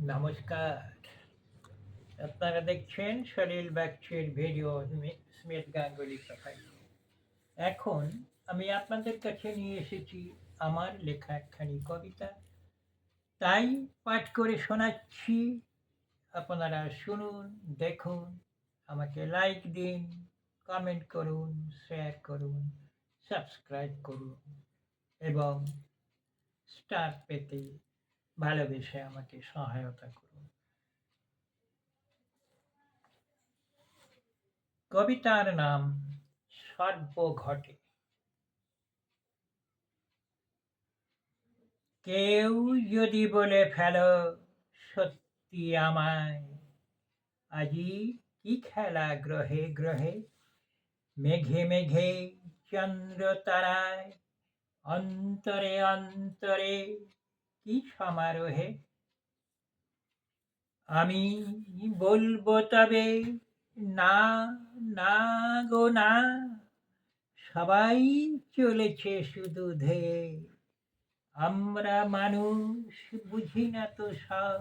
নমস্কার। আপনারা দেখছেন সলিল বাগচির ভিডিও স্মিথ গাঙ্গুলি প্রোফাইল। এখন আমি আপনাদের কাছে নিয়ে এসেছি আমার লেখা একখানি কবিতা। তাই পাঠ করে শোনাচ্ছি। আপনারা শুনুন, দেখুন, আমাকে লাইক দিন, কমেন্ট করুন, শেয়ার করুন, সাবস্ক্রাইব করুন এবং স্টার পেতে ভালোবেসে আমাকে সহায়তা করুন। কবিতার নাম সর্বঘটে। কেউ যদি বলে ফেলো সত্যি আমায়, আজি কি খেলা গ্রহে গ্রহে, মেঘে মেঘে চন্দ্র তারায়, অন্তরে অন্তরে কি সমারোহে, আমি বলবো তবে না, না গো না, সবাই চলেছে শুধু ধেয়ে, আমরা মানুষ বুঝি না তো সব,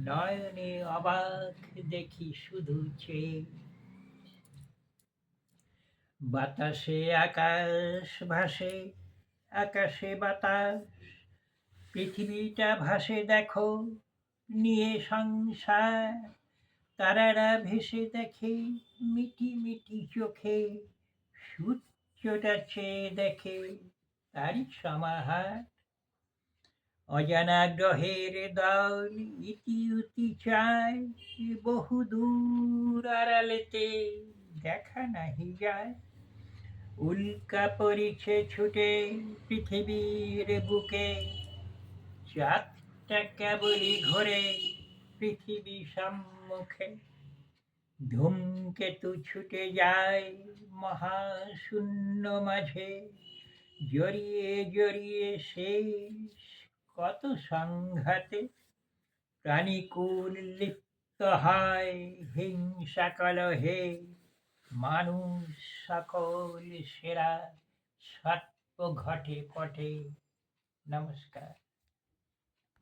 নয়নে অবাক দেখি শুধু চেয়ে। বাতাসে আকাশ ভাসে, আকাশে বাতাস, পৃথিবীটা ভাসে দেখো নিয়ে সংসার, তারারা ভেসে দেখে মিটি মিটি চোখে, সূর্যটা চেয়ে দেখে তারই সমাহার। অজানা গ্রহের দল ইতি উতি চায়, বহু দূর আড়ালেতে দেখা নাহি যায়, উল্কা পড়িছে ছুটে পৃথিবীর বুকে, চাঁদটা কেবলই ঘোরে পৃথিবী সম্মুখে, ধূমকেতু ছুটে যায় মহাশূন্য মাঝে, জড়িয়ে জড়িয়ে শেষ কত সংঘাতে, প্রাণীকুল লিপ্ত হয় হিংসা কলহে, মানুষ সকল সেরা সর্প ঘটে পটে। নমস্কার।